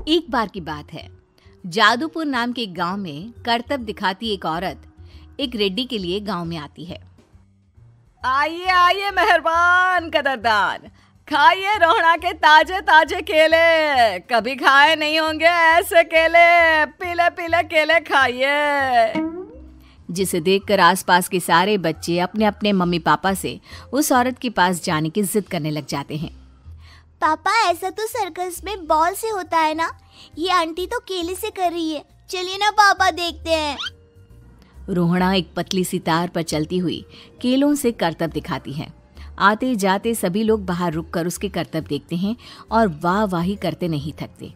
एक बार की बात है, जादूपुर नाम के एक गांव में करतब दिखाती एक औरत एक रेड्डी के लिए गांव में आती है। आइए आइए मेहरबान कदरदान, खाइए रोहड़ा के ताजे ताजे केले। कभी खाए नहीं होंगे ऐसे केले, पीले पीले केले खाइए। जिसे देखकर आसपास के सारे बच्चे अपने अपने मम्मी पापा से उस औरत के पास जाने की जिद करने लग जाते हैं। पापा, ऐसा तो सर्कस में बॉल से होता है ना, ये आंटी तो केले से कर रही है। चलिए ना पापा, देखते हैं। रोहड़ा एक पतली सी तार पर चलती हुई केलों से करतब दिखाती है। आते जाते सभी लोग बाहर रुककर उसके करतब देखते हैं और वाह वाही करते नहीं थकते।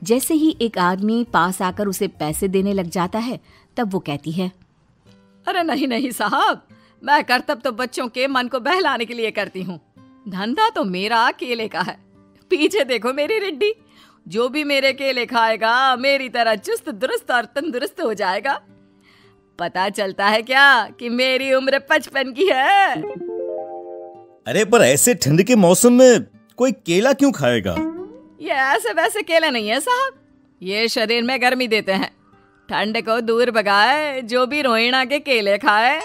जैसे ही एक आदमी पास आकर उसे पैसे देने लग जाता है, तब वो कहती है, अरे नहीं नहीं साहब, मैं करतब तो बच्चों के मन को बहलाने के लिए करती हूँ। धंधा तो मेरा केले का है। पीछे देखो मेरी रिड्डी, जो भी मेरे केले खाएगा मेरी तरह चुस्त दुरुस्त और तंदुरुस्त हो जाएगा। पता चलता है क्या कि मेरी उम्र 55 की है। अरे पर ऐसे ठंड के मौसम में कोई केला क्यों खाएगा? ये ऐसे वैसे केले नहीं है साहब, ये शरीर में गर्मी देते हैं। ठंड को दूर भगाए जो भी रोहिणा के केले खाए।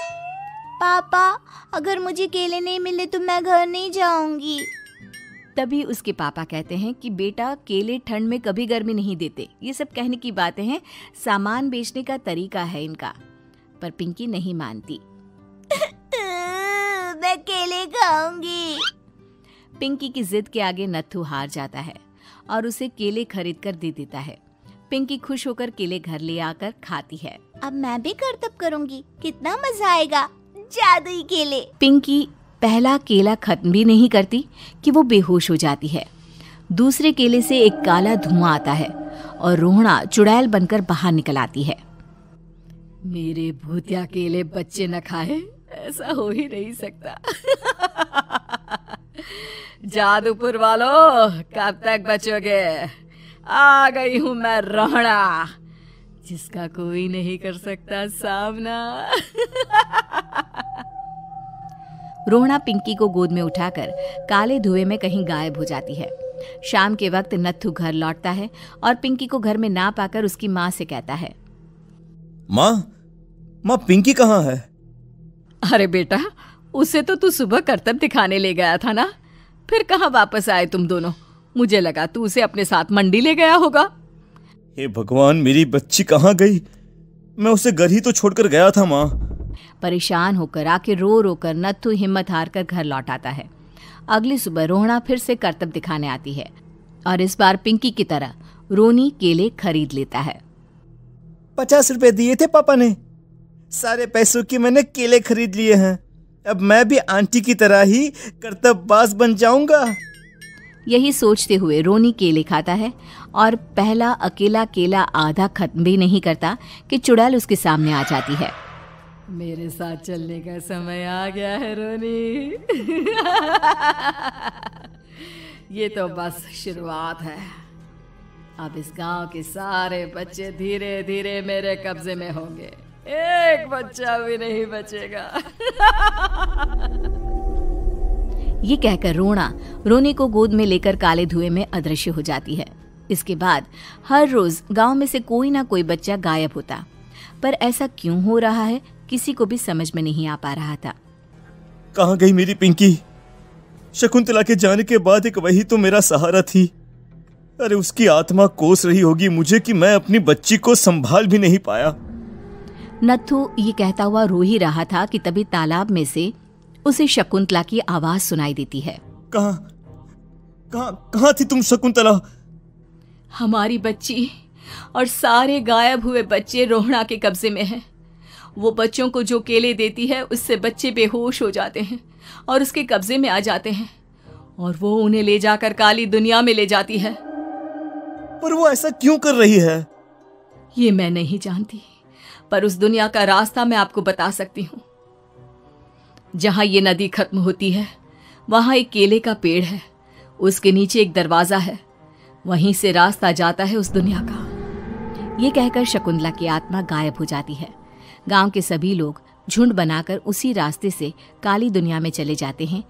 पापा, अगर मुझे केले नहीं मिले तो मैं घर नहीं जाऊंगी। तभी उसके पापा कहते हैं कि बेटा, केले ठंड में कभी गर्मी नहीं देते। ये सब कहने की बातें हैं, सामान बेचने का तरीका है इनका। पर पिंकी नहीं मानती। मैं केले खाऊंगी। पिंकी की जिद के आगे नत्थू हार जाता है और उसे केले खरीद कर दे देता है। पिंकी खुश होकर केले घर ले आकर खाती है। अब मैं भी करतब करूंगी, कितना मजा आएगा। जादुई केले। पिंकी पहला केला खत्म भी नहीं करती कि वो बेहोश हो जाती है। दूसरे केले से एक काला धुआं आता है और रोहड़ा चुड़ैल बनकर बाहर निकल आती है। मेरे भूतिया केले बच्चे न खाए, ऐसा हो ही नहीं सकता। जादूपुर वालों, कब तक बचोगे? आ गई हूं मैं रोहड़ा, जिसका कोई नहीं कर सकता सामना। रोहड़ा पिंकी को गोद में उठाकर काले धुएं में कहीं गायब हो जाती है। शाम के वक्त नत्थू घर लौटता है और पिंकी को घर में ना पाकर उसकी माँ से कहता है, माँ पिंकी कहाँ है? अरे बेटा, उसे तो तू सुबह करतब दिखाने ले गया था ना, फिर कहाँ वापस आए तुम दोनों? मुझे लगा तू उसे अपने साथ मंडी ले गया होगा। हे भगवान, मेरी बच्ची कहाँ गई? मैं उसे घर ही तो छोड़कर गया था माँ। परेशान होकर आके रो रो कर नत्थू हिम्मत हार कर घर लौट आता है। अगली सुबह रोहड़ा फिर से करतब दिखाने आती है और इस बार पिंकी की तरह रोनी केले खरीद लेता है। 50 रुपए दिए थे पापा ने, सारे पैसों की मैंने केले खरीद लिए हैं। अब मैं भी आंटी की तरह ही करतबबाज बन जाऊंगा। यही सोचते हुए रोनी केले खाता है और पहला अकेला केला आधा खत्म भी नहीं करता कि चुड़ैल उसके सामने आ जाती है। मेरे साथ चलने का समय आ गया है रोनी। ये तो बस शुरुआत है। अब इस गांव के सारे बच्चे धीरे धीरे मेरे कब्जे में होंगे, एक बच्चा भी नहीं बचेगा। ये कहकर रोना रोनी को गोद में लेकर काले धुएं में अदृश्य हो जाती है। इसके बाद हर रोज गांव में से कोई ना कोई बच्चा गायब होता, पर ऐसा क्यों हो रहा है किसी को भी समझ में नहीं आ पा रहा था। कहाँ गई मेरी पिंकी? शकुंतला के जाने के बाद एक वही तो मेरा सहारा थी। अरे उसकी आत्मा कोस रही होगी मुझे कि मैं अपनी बच्ची को संभाल भी नहीं पाया। नत्थू ये कहता हुआ रो ही रहा था कि तभी तालाब में से उसे शकुंतला की आवाज सुनाई देती है। कहाँ थी तुम शकुंतला? हमारी बच्ची और सारे गायब हुए बच्चे रोहड़ा के कब्जे में हैं। वो बच्चों को जो केले देती है उससे बच्चे बेहोश हो जाते हैं और उसके कब्जे में आ जाते हैं और वो उन्हें ले जाकर काली दुनिया में ले जाती है। पर वो ऐसा क्यों कर रही है? ये मैं नहीं जानती, पर उस दुनिया का रास्ता मैं आपको बता सकती हूँ। जहां ये नदी खत्म होती है वहां एक केले का पेड़ है, उसके नीचे एक दरवाजा है, वहीं से रास्ता जाता है उस दुनिया का। ये कहकर शकुंतला की आत्मा गायब हो जाती है। गांव के सभी लोग झुंड बनाकर उसी रास्ते से काली दुनिया में चले जाते हैं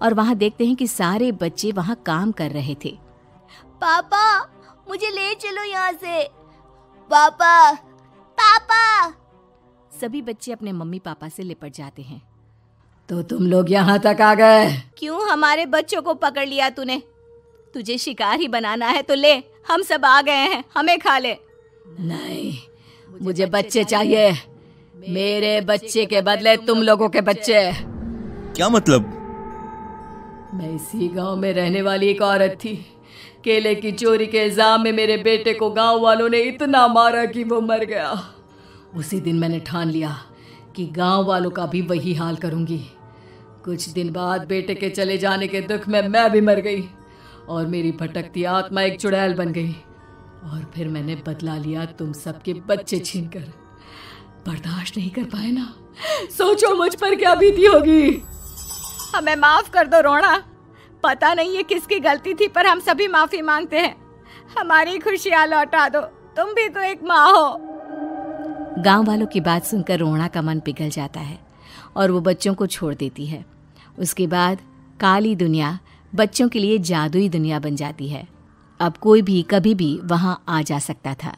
और वहां देखते हैं कि सारे बच्चे वहां काम कर रहे थे। पापा, मुझे ले चलो यहाँ से। पापा, पापा। सभी बच्चे अपने मम्मी पापा से लिपट जाते हैं। तो तुम लोग यहाँ तक आ गए? क्यों हमारे बच्चों को पकड़ लिया तूने? तुझे शिकार ही बनाना है तो ले, हम सब आ गए हैं, हमें खा ले। नहीं, मुझे बच्चे चाहिए। मेरे बच्चे के बदले तुम लोगों के बच्चे। क्या मतलब? मैं इसी गांव में रहने वाली एक औरत थी। केले की चोरी के इल्जाम में मेरे बेटे को गांव वालों ने इतना मारा कि वो मर गया। उसी दिन मैंने ठान लिया कि गांव वालों का भी वही हाल करूंगी। कुछ दिन बाद बेटे के चले जाने के दुख में मैं भी मर गई और मेरी भटकती आत्मा एक चुड़ैल बन गई। और फिर मैंने बदला लिया तुम सबके बच्चे छीनकर। बर्दाश्त नहीं कर पाए ना? सोचो मुझ पर क्या बीती होगी। हमें माफ कर दो रोना। पता नहीं ये किसकी गलती थी, पर हम सभी माफी मांगते हैं। हमारी खुशियां लौटा दो, तुम भी तो एक माँ हो। गांव वालों की बात सुनकर रोहना का मन पिघल जाता है और वो बच्चों को छोड़ देती है। उसके बाद काली दुनिया बच्चों के लिए जादुई दुनिया बन जाती है। अब कोई भी कभी भी वहां आ जा सकता था।